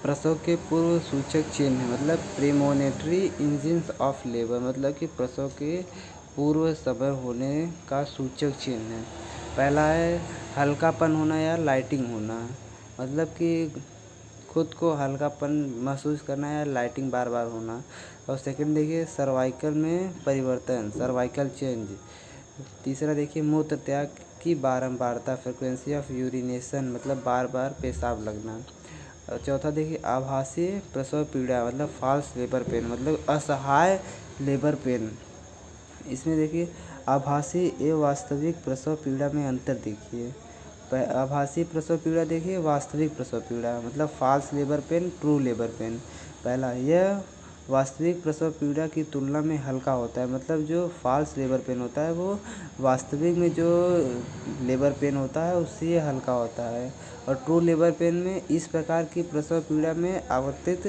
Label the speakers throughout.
Speaker 1: प्रसव के पूर्व सूचक चिन्ह मतलब प्रीमोनिटरी इंजिन्स ऑफ लेबर मतलब कि प्रसव के पूर्व समय होने का सूचक चिन्ह है। पहला है हल्कापन होना या लाइटिंग होना, मतलब कि खुद को हल्कापन महसूस करना या लाइटिंग बार बार होना। और सेकंड देखिए सर्वाइकल में परिवर्तन, सर्वाइकल चेंज। तीसरा देखिए मूत्र त्याग की बारंबारता, फ्रिक्वेंसी ऑफ यूरिनेशन मतलब बार बार पेशाब लगना। और चौथा देखिए आभासी प्रसव पीड़ा मतलब फॉल्स लेबर पेन मतलब असहाय लेबर पेन। इसमें देखिए आभासी एवं वास्तविक प्रसव पीड़ा में अंतर देखिए। आभासी प्रसव पीड़ा देखिए, वास्तविक प्रसव पीड़ा मतलब false labour pain, true labour pain. पहला, यह वास्तविक प्रसव पीड़ा की तुलना में हल्का होता है, मतलब जो फॉल्स लेबर पेन होता है वो वास्तविक में जो लेबर पेन होता है उससे ये हल्का होता है। और ट्रू लेबर पेन में इस प्रकार की प्रसव पीड़ा में आवर्तित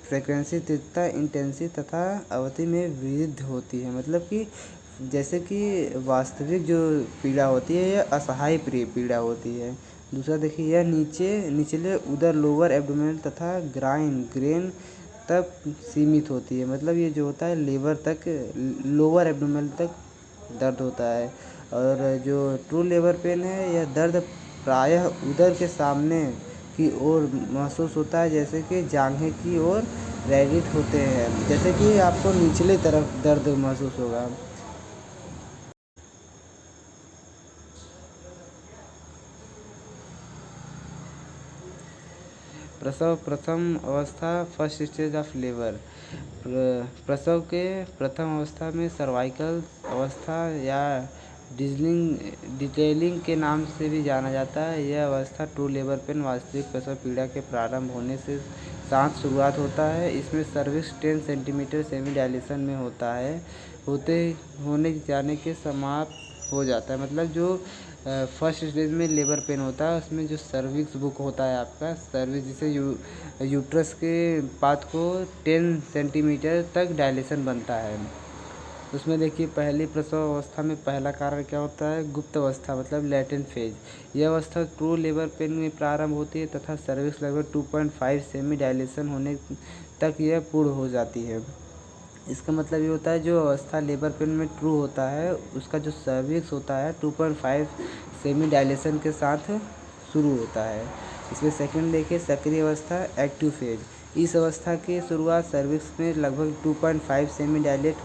Speaker 1: फ्रीक्वेंसी, तीव्रता, इंटेंसिटी तथा अवधि में वृद्धि होती है। मतलब कि जैसे कि वास्तविक जो पीड़ा होती है यह असहाय पीड़ा होती है। दूसरा देखिए यह निचले उदर लोअर एब्डोमेन तथा ग्रेन तक सीमित होती है, मतलब ये जो होता है लेबर तक, लोअर एब्डोमेन तक दर्द होता है। और जो ट्रू लेबर पेन है यह दर्द प्रायः उदर के सामने की ओर महसूस होता है, जैसे कि जांघें की ओर रेडिट होते हैं, जैसे कि आपको निचले तरफ दर्द महसूस होगा। प्रसव प्रथम अवस्था, फर्स्ट स्टेज ऑफ लेबर। प्रसव के प्रथम अवस्था में सर्वाइकल अवस्था या डिटेलिंग के नाम से भी जाना जाता है। यह अवस्था ट्रू लेबर पेन वास्तविक प्रसव पीड़ा के प्रारंभ होने से साथ शुरुआत होता है। इसमें सर्विक्स 10 सेंटीमीटर सेमी डायलेशन में होता है, होने जाने के समाप्त हो जाता है। मतलब जो फर्स्ट स्टेज में लेबर पेन होता है उसमें जो सर्विक्स बुक होता है आपका सर्विक्स, जिसे यूट्रस के पाथ को 10 सेंटीमीटर तक डायलेशन बनता है। उसमें देखिए पहली प्रसव अवस्था में पहला कारण क्या होता है, गुप्त अवस्था मतलब लैटेंट फेज। यह अवस्था ट्रू लेबर पेन में प्रारंभ होती है तथा सर्विक्स लगभग 2.5 सेमी डायलेशन होने तक यह पूर्ण हो जाती है। इसका मतलब ये होता है जो अवस्था लेबर पेन में ट्रू होता है उसका जो सर्विक्स होता है 2.5 सेमी डायलेशन के साथ शुरू होता है। इसमें सेकंड देखिए सक्रिय अवस्था, एक्टिव फेज। इस अवस्था की शुरुआत सर्विक्स में लगभग 2.5 सेमी डायलेट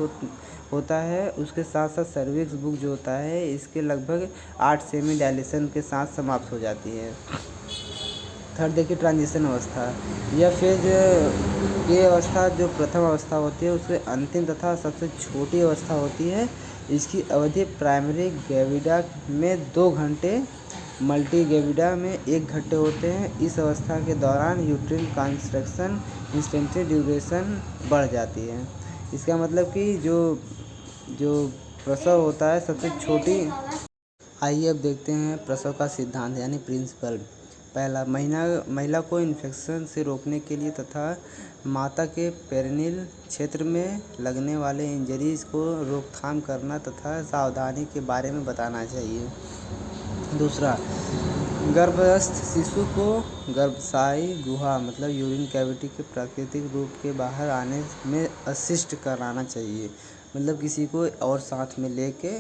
Speaker 1: होता है, उसके साथ साथ सर्विक्स बुक जो होता है इसके लगभग 8 सेमी डायलेशन के साथ समाप्त हो जाती है। थर्ड देखिए ट्रांजिशन अवस्था। यह फेज, ये अवस्था जो प्रथम अवस्था होती है उससे अंतिम तथा सबसे छोटी अवस्था होती है। इसकी अवधि प्राइमरी ग्रेविडा में 2 घंटे, मल्टी ग्रेविडा में 1 घंटे होते हैं। इस अवस्था के दौरान यूट्रिन कंस्ट्रक्शन इंस्टेंटेनियस ड्यूरेशन बढ़ जाती है। इसका मतलब कि जो प्रसव होता है सबसे छोटी। आइए अब देखते हैं प्रसव का सिद्धांत यानी प्रिंसिपल। पहला, महिला को इन्फेक्शन से रोकने के लिए तथा माता के पेरिनियल क्षेत्र में लगने वाले इंजरीज को रोकथाम करना तथा सावधानी के बारे में बताना चाहिए। दूसरा, गर्भस्थ शिशु को गर्भाशयी गुहा मतलब यूरिन कैविटी के प्राकृतिक रूप के बाहर आने में असिस्ट कराना चाहिए, मतलब किसी को और साथ में लेके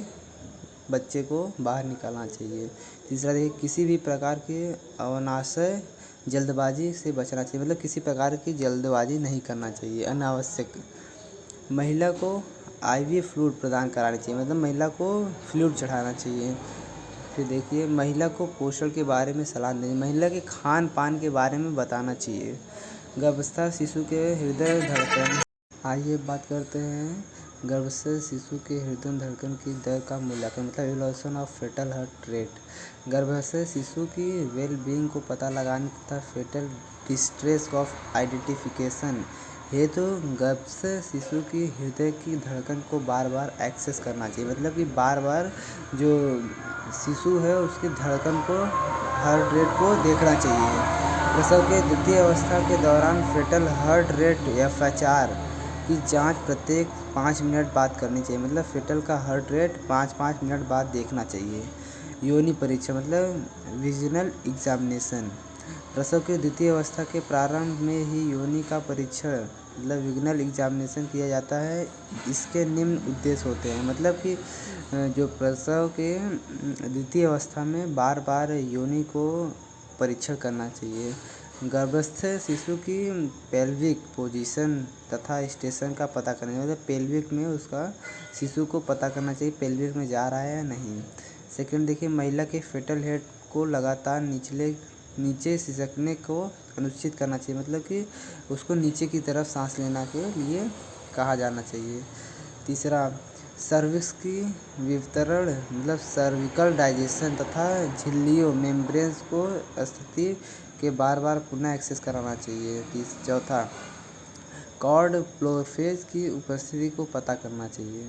Speaker 1: बच्चे को बाहर निकालना चाहिए। तीसरा देखिए किसी भी प्रकार की अनावश्यक जल्दबाजी से बचना चाहिए, मतलब किसी प्रकार की जल्दबाजी नहीं करना चाहिए अनावश्यक। महिला को आईवी फ्लूइड प्रदान कराना चाहिए, मतलब महिला को फ्लूइड चढ़ाना चाहिए। फिर देखिए महिला को पोषण के बारे में सलाह देनी, महिला के खान पान के बारे में बताना चाहिए। गर्भस्थ शिशु के हृदय धड़कन। आइए बात करते हैं गर्भस्थ शिशु के हृदय धड़कन की दर का मूल्यांकन मतलब evaluation of fetal heart rate. गर्भस्थ शिशु की वेल बीइंग को पता लगाने तथा फेटल डिस्ट्रेस ऑफ आइडेंटिफिकेशन हेतु गर्भस्थ शिशु की हृदय की धड़कन को बार बार एक्सेस करना चाहिए, मतलब कि बार बार जो शिशु है उसकी धड़कन को, हार्ट रेट को देखना चाहिए। प्रसव के द्वितीय अवस्था के दौरान फेटल हार्ट रेट FHR की जांच प्रत्येक 5 मिनट बाद करनी चाहिए, मतलब फेटल का हार्ट रेट 5-5 मिनट बाद देखना चाहिए। योनि परीक्षा मतलब विजिनल एग्जामिनेशन। प्रसव की द्वितीय अवस्था के प्रारंभ में ही योनि का परीक्षण मतलब विग्नल एग्जामिनेशन किया जाता है। इसके निम्न उद्देश्य होते हैं, मतलब कि जो प्रसव के द्वितीय अवस्था में बार बार योनि को परीक्षण करना चाहिए। गर्भस्थ शिशु की पेल्विक पोजीशन तथा स्टेशन का पता करना चाहिए, मतलब पेल्विक में उसका शिशु को पता करना चाहिए पेल्विक में जा रहा है या नहीं। सेकंड देखिए, महिला के फेटल हेड को लगातार नीचे सिसकने को अनुचित करना चाहिए, मतलब कि उसको नीचे की तरफ सांस लेना के लिए कहा जाना चाहिए। तीसरा, सर्विक्स की विवर्तन मतलब सर्विकल डाइजेशन तथा झिल्लियों मेम्ब्रेन्स को स्थिति के बार बार पुनः एक्सेस कराना चाहिए। चौथा, कॉर्ड प्रोफेज की उपस्थिति को पता करना चाहिए।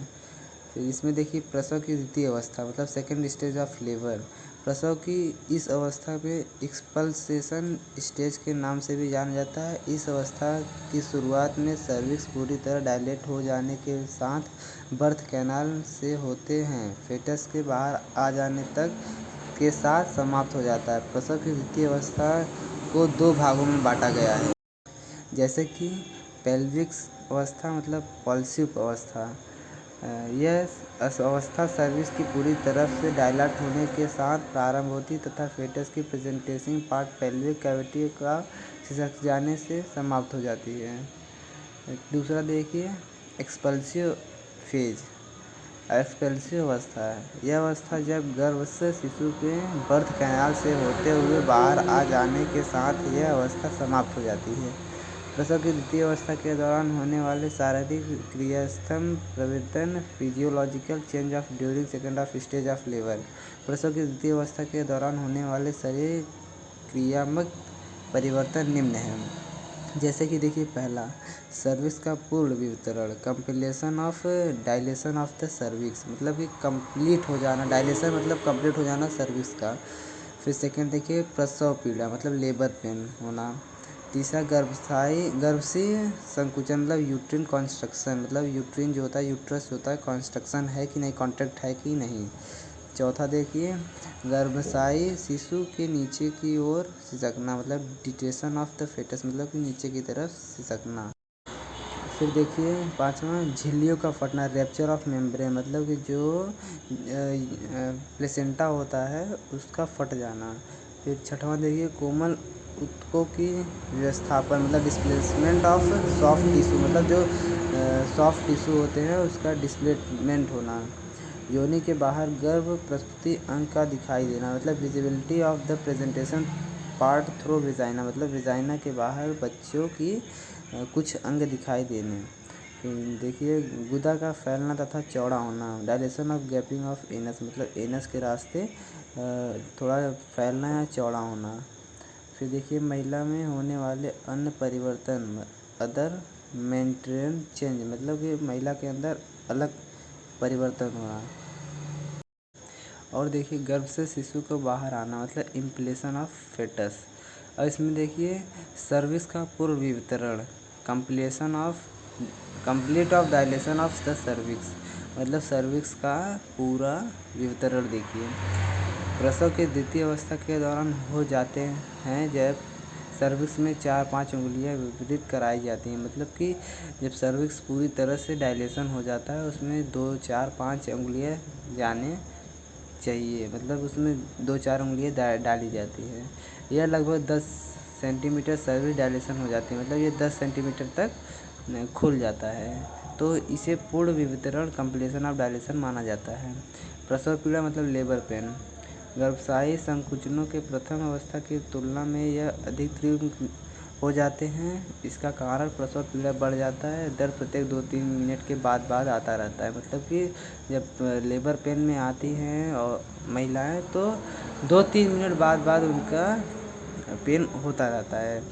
Speaker 1: फिर इसमें देखिए, प्रसव की द्वितीय अवस्था मतलब सेकेंड स्टेज ऑफ लेबर। प्रसव की इस अवस्था में एक्सपल्सेशन स्टेज के नाम से भी जाना जाता है। इस अवस्था की शुरुआत में सर्विक्स पूरी तरह डायलेट हो जाने के साथ बर्थ कैनाल से होते हैं फेटस के बाहर आ जाने तक के साथ समाप्त हो जाता है। प्रसव की द्वितीय अवस्था को 2 भागों में बांटा गया है, जैसे कि पेल्विक अवस्था मतलब पॉल्सिव अवस्था। यह अवस्था सर्विक्स की पूरी तरफ से डायलाट होने के साथ प्रारंभ होती तथा फेटस की प्रेजेंटेशन पार्ट पेल्विक कैविटी का सिसक जाने से समाप्त हो जाती है। दूसरा देखिए, एक्सपल्सिव फेज। एक्सपल्सिव अवस्था है यह अवस्था जब गर्भस्थ शिशु के बर्थ कैनाल से होते हुए बाहर आ जाने के साथ यह अवस्था समाप्त हो जाती है। प्रसव की द्वितीय अवस्था के दौरान होने वाले शारीरिक क्रियास्तंभ परिवर्तन physiological change of during second of stage of labour. प्रसव की द्वितीय अवस्था के दौरान होने वाले शारीरिक क्रियात्मक परिवर्तन निम्न हैं, जैसे कि देखिए, पहला, सर्विक्स का पूर्ण विवर्तन completion of dilation of the cervix, मतलब कि कंप्लीट हो जाना, डायलेशन मतलब कंप्लीट हो जाना सर्विक्स का। फिर सेकंड देखिए, प्रसव पीड़ा मतलब लेबर पेन होना। तीसरा, गर्भाशय संकुचन मतलब यूट्रिन कॉन्स्ट्रक्शन, मतलब यूट्रिन जो होता है यूट्रस होता है कॉन्स्ट्रक्शन है कि नहीं, कॉन्ट्रैक्ट है कि नहीं। चौथा देखिए, गर्भाशय शिशु के नीचे की ओर सिसकना मतलब डिटेशन ऑफ द फेटस, मतलब कि नीचे की तरफ सिसकना। फिर देखिए पांचवा, झिल्लियों का फटना रैप्चर ऑफ मेम्ब्रेन, मतलब कि जो प्लेसेंटा होता है उसका फट जाना। फिर छठवां देखिए, कोमल ऊतकों की विस्थापन मतलब डिस्प्लेसमेंट ऑफ सॉफ्ट टिश्यू, मतलब जो सॉफ्ट टिश्यू होते हैं उसका डिस्प्लेसमेंट होना। योनि के बाहर गर्भ प्रस्तुति अंग का दिखाई देना, मतलब visibility of the presentation part through vagina, मतलब विजाइना के बाहर बच्चों की कुछ अंग दिखाई देने। देखिए, गुदा का फैलना तथा चौड़ा होना, dilation of gapping of anus, मतलब एनस के रास्ते थोड़ा फैलना या चौड़ा होना। फिर देखिए, महिला में होने वाले अन्य परिवर्तन अदर मेंटेन चेंज, मतलब कि महिला के अंदर अलग परिवर्तन होना। और देखिए, गर्भ से शिशु को बाहर आना मतलब इम्प्लेशन ऑफ फेटस। और इसमें देखिए, सर्विक्स का पूर्व विवर्तन complete of dilation of the cervix, मतलब सर्विक्स का पूरा विवर्तन देखिए। प्रसव के द्वितीय अवस्था के दौरान हो जाते हैं जब सर्विक्स में 4-5 उंगलियां विपरीत कराई जाती हैं, मतलब कि जब सर्विक्स पूरी तरह से डायलेशन हो जाता है उसमें 2, 4, 5 उंगलियां जाने चाहिए, मतलब उसमें 2-4 उंगलियां डाली जाती है। यह लगभग 10 सेंटीमीटर सर्विक्स डायलेशन हो जाती है, मतलब ये 10 सेंटीमीटर तक खुल जाता है, तो इसे पूर्ण विवर्तन कंप्लीशन ऑफ डायलेशन माना जाता है। प्रसव पीड़ा मतलब लेबर पेन। गर्भाशयी संकुचनों के प्रथम अवस्था की तुलना में यह अधिक तीव्र हो जाते हैं। इसका कारण प्रसव पीड़ा बढ़ जाता है, दर्द प्रत्येक 2-3 मिनट के बाद आता रहता है, मतलब कि जब लेबर पेन में आती हैं और महिलाएं तो 2-3 मिनट बाद उनका पेन होता रहता है।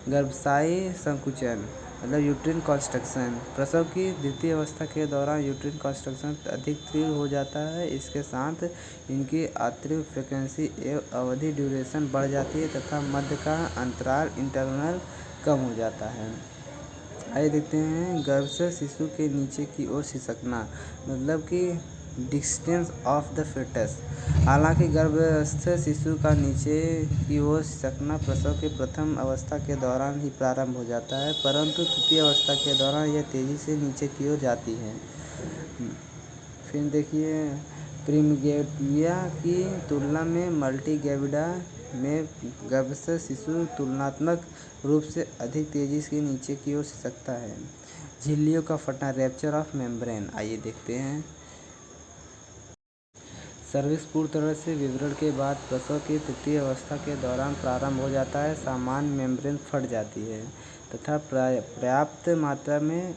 Speaker 1: गर्भाशयी संकुचन मतलब यूट्रिन कॉन्स्ट्रक्शन। प्रसव की द्वितीय अवस्था के दौरान यूट्रिन कॉन्स्ट्रक्शन अधिक तीव्र हो जाता है, इसके साथ इनकी आंतरिक फ्रीक्वेंसी एवं अवधि ड्यूरेशन बढ़ जाती है तथा मध्य का अंतराल इंटरवल कम हो जाता है। आइए देखते हैं, गर्भ से शिशु के नीचे की ओर सिसकना, मतलब कि डिस्टेंस ऑफ द fetus। हालांकि गर्भस्थ शिशु का नीचे की ओर सिसकना प्रसव के प्रथम अवस्था के दौरान ही प्रारंभ हो जाता है, परंतु तृतीय अवस्था के दौरान यह तेजी से नीचे की ओर जाती है। फिर देखिए, प्रिमगेविया की तुलना में मल्टीग्रेविडा में गर्भस्थ शिशु तुलनात्मक रूप से अधिक तेजी से नीचे की ओर सिसकता है। झिल्लियों का फटना, रैप्चर ऑफ मेम्ब्रेन। आइए देखते हैं। सर्विक्स पूर्ण तरह से विवरण के बाद प्रसव की तृतीय अवस्था के दौरान प्रारंभ हो जाता है। सामान्य मेम्ब्रेन फट जाती है तथा पर्याप्त मात्रा में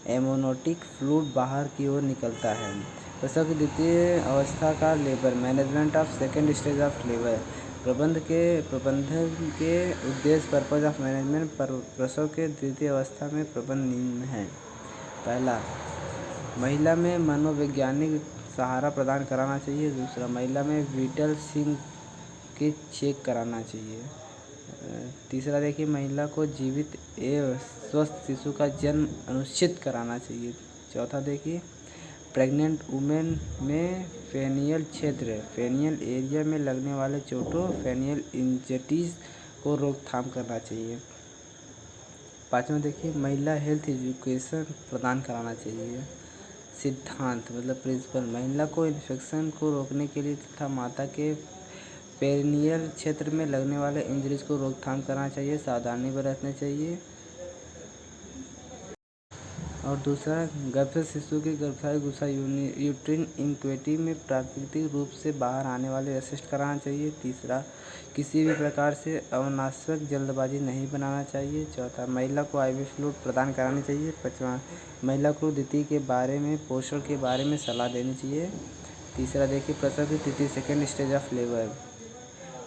Speaker 1: एमोनोटिक फ्लूइड बाहर की ओर निकलता है। प्रसव की द्वितीय अवस्था का labour management of second stage of labour. प्रबंधन के उद्देश्य पर्पज ऑफ मैनेजमेंट प्रसव के द्वितीय अवस्था में प्रबंध निम्न है। पहला, महिला में मनोवैज्ञानिक सहारा प्रदान कराना चाहिए। दूसरा, महिला में विटल सिंक के चेक कराना चाहिए। तीसरा देखिए, महिला को जीवित एवं स्वस्थ शिशु का जन्म सुनिश्चित कराना चाहिए। चौथा देखिए, प्रेग्नेंट वुमेन में फेनियल क्षेत्र फेनियल एरिया में लगने वाले चोटों फेनियल इंजरीज को रोकथाम करना चाहिए। पाँचवा देखिए, महिला हेल्थ एजुकेशन प्रदान कराना चाहिए। सिद्धांत मतलब प्रिंसिपल, महिला को इन्फेक्शन को रोकने के लिए तथा माता के पेरिनियल क्षेत्र में लगने वाले इंजरीज को रोकथाम करना चाहिए, सावधानी बरतनी चाहिए। और दूसरा, गर्भस्थ शिशु की गर्भाशय गुच्छा यूट्रिन इनक्वेटी में प्राकृतिक रूप से बाहर आने वाले असिस्ट कराना चाहिए। तीसरा, किसी भी प्रकार से अनावश्यक जल्दबाजी नहीं बनाना चाहिए। चौथा, महिला को आईवी फ्लूइड प्रदान करानी चाहिए। पाँचवा, महिला को द्वितीय के बारे में पोषण के बारे में सलाह देनी चाहिए। तीसरा देखिए, प्रसव की तृतीय सेकेंड स्टेज ऑफ लेबर।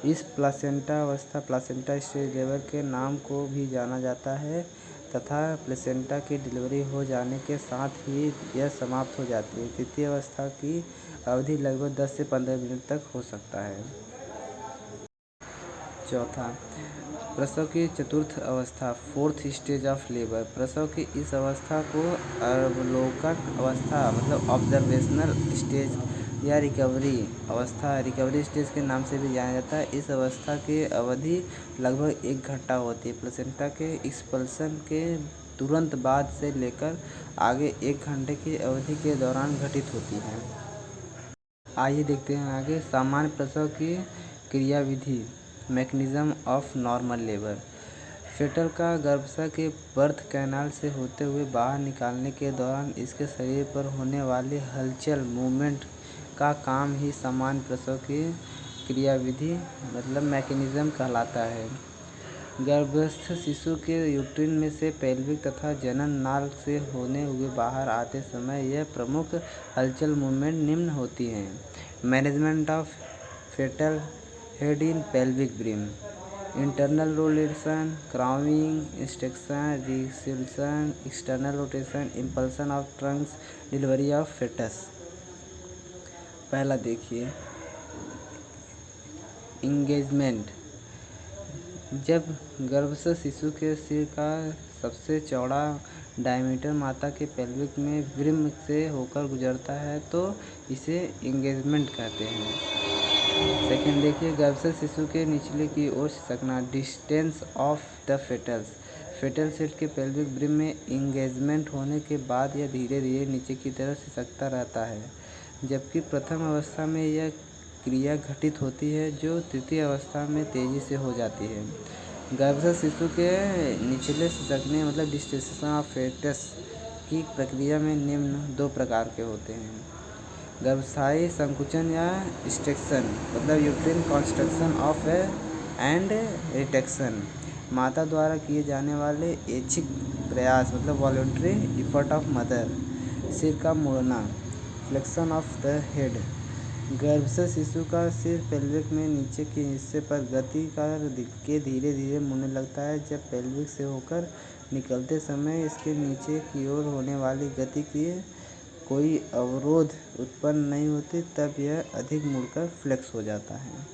Speaker 1: इस प्लासेंटा अवस्था प्लासेंटा स्टेज लेबर के नाम को भी जाना जाता है तथा प्लेसेंटा की डिलीवरी हो जाने के साथ ही यह समाप्त हो जाती है। तृतीय अवस्था की अवधि लगभग 10 से 15 मिनट तक हो सकता है। चौथा, प्रसव की चतुर्थ अवस्था फोर्थ स्टेज ऑफ लेबर। प्रसव की इस अवस्था को अवलोकन अवस्था मतलब ऑब्जर्वेशनल स्टेज या रिकवरी स्टेज के नाम से भी जाना जाता है। इस अवस्था की अवधि लगभग 1 घंटा होती है। प्लेसेंटा के एक्सपल्सन के तुरंत बाद से लेकर आगे 1 घंटे की अवधि के दौरान घटित होती है। आइए देखते हैं आगे, सामान्य प्रसव की क्रियाविधि mechanism of normal labour. Foetal का गर्भाशय के बर्थ कैनाल से होते हुए बाहर निकालने के दौरान इसके शरीर पर होने वाली हलचल मूवमेंट का काम ही सामान्य प्रसव की क्रियाविधि मतलब मैकेनिज्म कहलाता है। गर्भस्थ शिशु के यूट्रिन में से पेल्विक तथा जनन नाल से होने हुए बाहर आते समय यह प्रमुख हलचल मूवमेंट निम्न होती हैं। Management of fetal head in pelvic brim, internal rotation, crowning, instruction, resolution, external rotation, impulsion of trunks, delivery of fetus. पहला देखिए, इंगेजमेंट। जब गर्भस्थ शिशु के सिर का सबसे चौड़ा डायमीटर माता के पेल्विक में ब्रिम से होकर गुजरता है तो इसे इंगेजमेंट कहते हैं। सेकेंड देखिए, गर्भस्थ शिशु के निचले की ओर सिसकना, distance of the fetals. Fetal set के पेल्विक ब्रिम में इंगेजमेंट होने के बाद यह धीरे धीरे नीचे की तरफ सिसकता रहता है, जबकि प्रथम अवस्था में यह क्रिया घटित होती है जो तृतीय अवस्था में तेजी से हो जाती है। गर्भस्थ शिशु के निचले सिसकने मतलब डिस्टेंशन ऑफ फेटस की प्रक्रिया में निम्न 2 प्रकार के होते हैं। गर्भाशयी संकुचन या स्ट्रेक्शन मतलब यूट्रिन कॉन्स्ट्रक्शन ऑफ एंड रिटेक्शन, माता द्वारा किए जाने वाले ऐच्छिक प्रयास मतलब वॉलंटरी एफर्ट ऑफ मदर। सिर का मुड़ना, फ्लेक्शन ऑफ द हेड। गर्भस्थ शिशु का सिर पेल्विक में नीचे के हिस्से पर गति के धीरे धीरे मुड़ने लगता है। जब पेल्विक से होकर निकलते समय इसके नीचे की ओर होने वाली गति की कोई अवरोध उत्पन्न नहीं होती तब यह अधिक मुड़कर फ्लेक्स हो जाता है।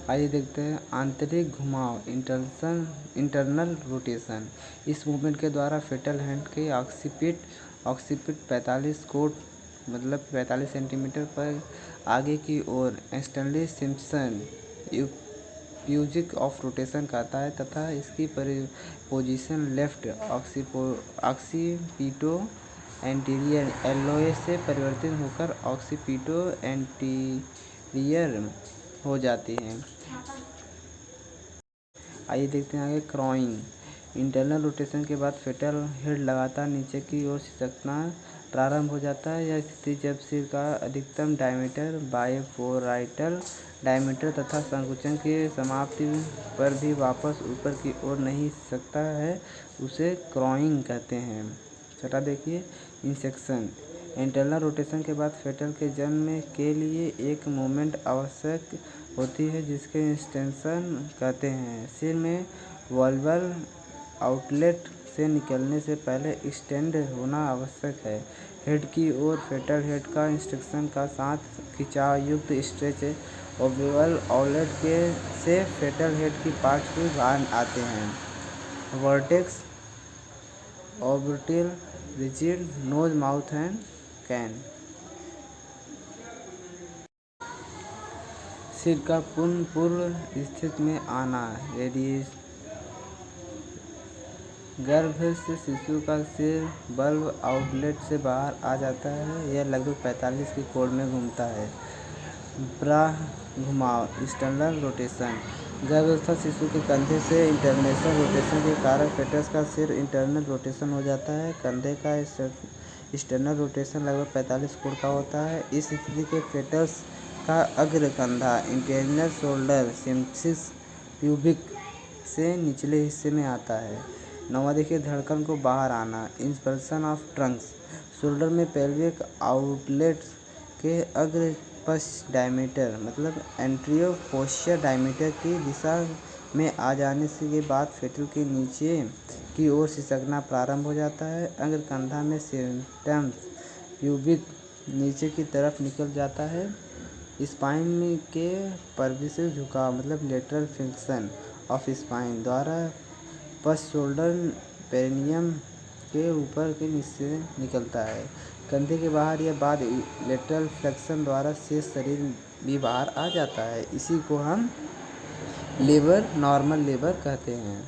Speaker 1: आइए देखते हैं, आंतरिक घुमाव इंटरनल रोटेशन। इस मूवमेंट के द्वारा फेटल हैंड के ऑक्सीपिट 45 कोण मतलब 45 सेंटीमीटर पर आगे की ओर स्टैनली सिम्पसन प्यूजिक ऑफ रोटेशन कहता है तथा इसकी position left occipito anterior LOA से परिवर्तित होकर ऑक्सीपिटो एंटीरियर हो जाती है। आइए देखते हैं आगे क्रॉइंग। इंटरनल रोटेशन के बाद फेटल हेड लगातार नीचे की ओर खिसकना प्रारंभ हो जाता है। यह स्थिति जब सिर का अधिकतम डायमीटर बाइपोराइटल डायमीटर तथा संकुचन की समाप्ति पर भी वापस ऊपर की ओर नहीं खिसकता है उसे क्रॉइंग कहते हैं। छठा देखिए इंसेक्शन। इंटरनल रोटेशन के बाद फेटल के जन्म के लिए एक मूवमेंट आवश्यक होती है जिसके एक्सटेंशन कहते हैं। सिर में वल्वल आउटलेट से निकलने से पहले एक्सटेंड होना आवश्यक है। हेड की ओर फेटल हेड का एक्सटेंशन का साथ खिंचाव युक्त स्ट्रेच ओवल आउटलेट के से फेटल हेड की पार्ट्स भी बाहर आते हैं। Vertex orbital rigid nose mouth and can. सिर का पुनः पूर्व स्थिति में आना रेडियस। गर्भ से शिशु का सिर बल्ब आउटलेट से बाहर आ जाता है। यह लगभग 45 के कोण में घूमता है। ब्रा घुमाव एक्सटर्नल रोटेशन। गर्भावस्था शिशु के कंधे से इंटरनल रोटेशन के कारण फेटस का सिर इंटरनल रोटेशन हो जाता है। कंधे का एक्सटर्नल रोटेशन लगभग 45 कोण का होता है। इस स्थिति के फेटस का अग्र कंधा इंटरनल शोल्डर सिम्प्सिस प्यूबिक से निचले हिस्से में आता है। नौवां देखिए धड़कन को बाहर आना इंस्पल्सन ऑफ ट्रंक्स। शोल्डर में पेल्विक आउटलेट के अग्र पश्च डायमीटर मतलब एंटीरियर पोस्चर डायमीटर की दिशा में आ जाने के बाद फेटल के नीचे की ओर खिसकना प्रारंभ हो जाता है। अग्र कंधा में सिम्प्टम्स प्यूबिक नीचे की तरफ निकल जाता है। स्पाइन के परविश झुकाव मतलब लेटरल फ्लेक्शन ऑफ स्पाइन द्वारा पश्च शोल्डर पेरिनियम के ऊपर के नीचे निकलता है। कंधे के बाहर या बाद लेटरल फ्लेक्शन द्वारा शेष शरीर भी बाहर आ जाता है। इसी को हम लेबर नॉर्मल लेबर कहते हैं।